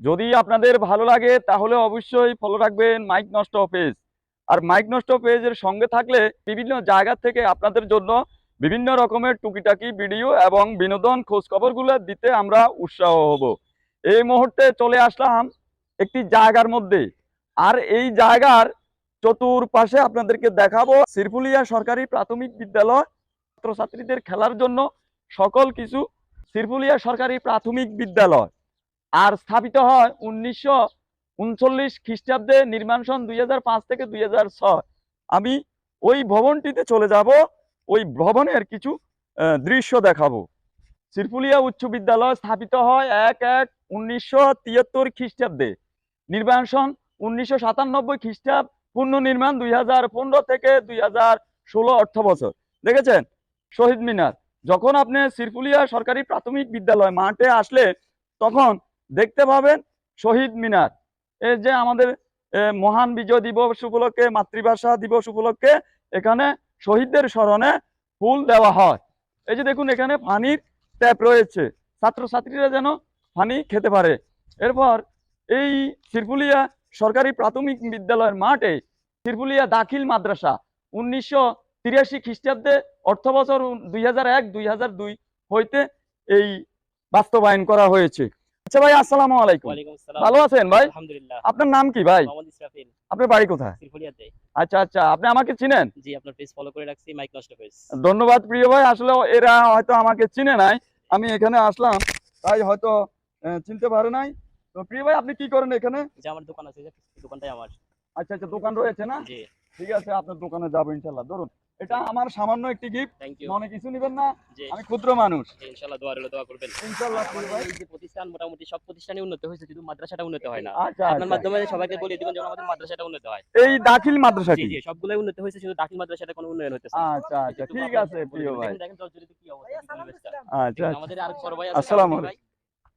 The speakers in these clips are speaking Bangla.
যদি আপনাদের ভালো লাগে তাহলে অবশ্যই ফলো রাখবেন মাইক নষ্ট পেজ। আর মাইক নষ্ট পেজের সঙ্গে থাকলে বিভিন্ন জায়গা থেকে আপনাদের জন্য বিভিন্ন রকমের টুকিটাকি ভিডিও এবং বিনোদন খোঁজ খবরগুলো দিতে আমরা উৎসাহ হব। এই মুহূর্তে চলে আসলাম একটি জায়গার মধ্যে, আর এই জায়গার চতুর্পাশে আপনাদেরকে দেখাবো শিরপুলিয়া সরকারি প্রাথমিক বিদ্যালয় ছাত্রছাত্রীদের খেলার জন্য সকল কিছু। শিরপুলিয়া সরকারি প্রাথমিক বিদ্যালয় আর স্থাপিত হয় 1939 খ্রিস্টাব্দে, নির্মাণ সন 2005 থেকে 2006। আমি ওই ভবনটিতে চলে যাব, ওই ভবনের কিছু দৃশ্য দেখাবো। শিরপুলিয়া উচ্চ বিদ্যালয় স্থাপিত হয় 1/1/1973 খ্রিস্টাব্দে, নির্মাণ সন 1997 খ্রিস্টাব্দ, পূর্ণ নির্মাণ 2015 থেকে 2016 অর্থ বছর। দেখেছেন শহীদ মিনার। যখন আপনি শিরপুলিয়া সরকারি প্রাথমিক বিদ্যালয় মাঠে আসলে তখন দেখতে পাবেন শহীদ মিনার। এই যে আমাদের মহান বিজয় দিবস উপলক্ষে, মাতৃভাষা দিবস উপলক্ষে এখানে শহীদদের স্মরণে ফুল দেওয়া হয়। এই যে দেখুন এখানে পানির ট্যাপ রয়েছে, ছাত্রছাত্রীরা যেন পানি খেতে পারে। এরপর এই শিরপুলিয়া সরকারি প্রাথমিক বিদ্যালয়ের মাঠে শিরপুলিয়া দাখিল মাদ্রাসা 1983 খ্রিস্টাব্দে অর্থ বছর 2001-2002 হইতে এই বাস্তবায়ন করা হয়েছে। আচ্ছা ভাই, আসসালামু আলাইকুম। ভালো আছেন ভাই? আলহামদুলিল্লাহ। আপনার নাম কি ভাই? মোহাম্মদ ইসরাফিল। আপনার বাড়ি কোথায়? শিরপুলিয়াতে। আচ্ছা আচ্ছা, আপনি আমাকে চিনেন? জি, আপনার পেজ ফলো করে রাখছি, মাইক নষ্ট পেজ। ধন্যবাদ প্রিয় ভাই। আসলে এরা হয়তো আমাকে চিনে নাই, আমি এখানে আসলাম তাই হয়তো চিনতে পারে নাই। তো প্রিয় ভাই, আপনি কি করেন এখানে? যে আমার দোকান আছে, দোকানটাই আমার। আচ্ছা আচ্ছা, দোকান রয়েছে না? জি ঠিক আছে, আপনার দোকানে যাবো ইনশাল্লাহ। ধরুন এটা আমার সামান্য একটি গিফট, থ্যাংক ইউ। মনে কিছু নেবেন না, জি আমি ক্ষুদ্র মানুষ। ইনশাআল্লাহ দোয়া রইলো, দোয়া করবেন। ইনশাল্লাহ প্রিয় ভাই। এই যে প্রতিষ্ঠান মোটামুটি সব প্রতিষ্ঠানই উন্নত হয়েছে, শুধু মাদ্রাসাটা উন্নত হয় না। আচ্ছা আপনার আচ্ছা, মাধ্যমে সবাইকে বলে দিবেন যেন আমাদের মাদ্রাসাটা উন্নত হয়। এই দাখিল জি মাদ্রাসাটি? জি, সবগুলাই উন্নত হয়েছে, শুধু দাখিল মাদ্রাসাটা কোনো উন্নয়ন হচ্ছে না। আচ্ছা আচ্ছা, ঠিক আছে প্রিয় ভাই। দেখেন জর্জরিত কি অবস্থা পরিবেশটা। আচ্ছা আমাদের আর বড় ভাই আছে, আসসালামু শাহাবুদ্দিন আলাইকুম। ভাই।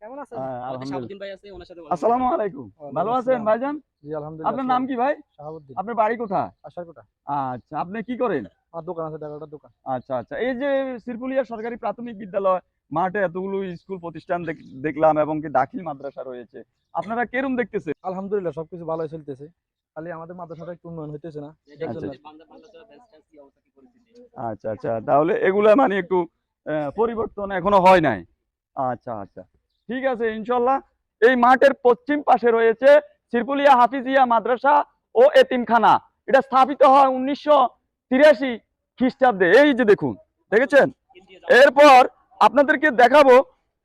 কেমন আছেন? আমাদের আলহামদুলিল্লাহ। শাহাবুদ্দিন ভাই আছে, ওনার সাথে আসসালামু আলাইকুম। ভালো আছেন ভাইজান? জি আলহামদুলিল্লাহ। আপনার নাম কি ভাই? শাহাবুদ্দিন। আপনার বাড়ি কোথায়? আশারকোটা। আচ্ছা, আপনি কি করেন? আমার দোকান আছে, টাকাটার দোকান। আচ্ছা আচ্ছা, এই যে শিরপুলিয়া সরকারি প্রাথমিক বিদ্যালয় মাঠে এতগুলো স্কুল প্রতিষ্ঠান দেখলাম এবং কি দাখিল মাদ্রাসা রয়েছে, আপনারা কেরম দেখতেছে? আলহামদুলিল্লাহ সবকিছু ভালোই চলতেছে, খালি আমাদের মাদ্রাসাটা একটু উন্নয়ন হইতেছে না। আচ্ছা আচ্ছা, তাহলে এগুলা মানে একটু পরিবর্তন এখনো হয় নাই। আচ্ছা আচ্ছা, ঠিক আছে ইনশাল্লাহ। এই মাঠের পশ্চিম পাশে রয়েছে শিরপুলিয়া হাফিজিয়া মাদ্রাসা ও এতিমখানা। এটা স্থাপিত হয় 1983 খ্রিস্টাব্দে। এই যে দেখুন, দেখেছেন? এরপর আপনাদেরকে দেখাবো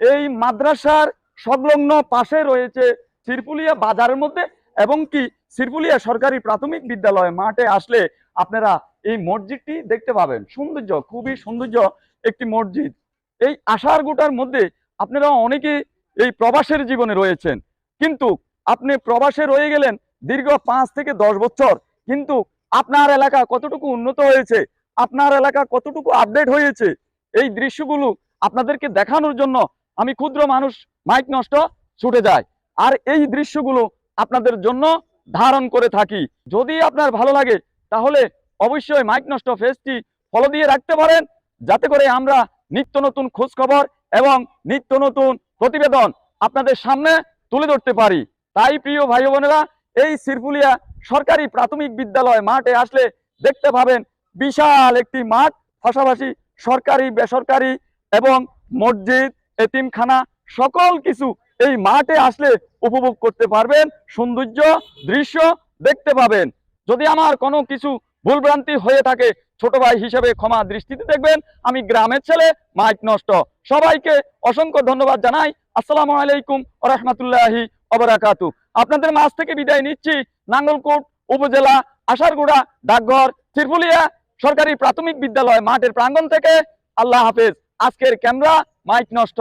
এই মাদ্রাসার সংলগ্ন পাশে রয়েছে শিরপুলিয়া বাজারের মধ্যে, এবং কি শিরপুলিয়া সরকারি প্রাথমিক বিদ্যালয় মাঠে আসলে আপনারা এই মসজিদটি দেখতে পাবেন। সৌন্দর্য, খুবই সৌন্দর্য একটি মসজিদ। এই আশারগোটার মধ্যে আপনারা অনেকে এই প্রবাসের জীবনে রয়েছেন, কিন্তু আপনি প্রবাসে রয়ে গেলেন দীর্ঘ 5 থেকে 10 বছর, কিন্তু আপনার এলাকা কতটুকু উন্নত হয়েছে, আপনার এলাকা কতটুকু আপডেট হয়েছে, এই দৃশ্যগুলো আপনাদেরকে দেখানোর জন্য আমি ক্ষুদ্র মানুষ মাইক নষ্ট ছুটে যায়, আর এই দৃশ্যগুলো আপনাদের জন্য ধারণ করে থাকি। যদি আপনার ভালো লাগে তাহলে অবশ্যই মাইক নষ্ট পেজটি ফলো দিয়ে রাখতে পারেন, যাতে করে আমরা নিত্য নতুন খোঁজ খবর এবং নিত্য নতুন প্রতিবেদন আপনাদের সামনে তুলে ধরতে পারি। তাই প্রিয় ভাই বোনেরা, এই শিরপুলিয়া সরকারি প্রাথমিক বিদ্যালয় মাঠে আসলে দেখতে পাবেন বিশাল একটি মাঠ, পাশাপাশি সরকারি বেসরকারি এবং মসজিদ, এতিমখানা সকল কিছু এই মাঠে আসলে উপভোগ করতে পারবেন, সৌন্দর্য দৃশ্য দেখতে পাবেন। যদি আমার কোনো কিছু ভুলভ্রান্তি হয়ে থাকে ছোট ভাই হিসেবে ক্ষমা দৃষ্টিতে দেখবেন। আমি গ্রামের ছেলে, মাইক নষ্ট। সবাইকে অসংখ্য ধন্যবাদ জানাই। আসসালামু আলাইকুম ওয়া রাহমাতুল্লাহি ওয়া বারাকাতুহু। আপনাদের মাঝ থেকে বিদায় নিচ্ছি নাঙ্গলকোট উপজেলা আশারগোড়া ডাকঘর শিরপুলিয়া সরকারি প্রাথমিক বিদ্যালয় মাঠের প্রাঙ্গণ থেকে। আল্লাহ হাফেজ। আজকের ক্যামেরা মাইক নষ্ট।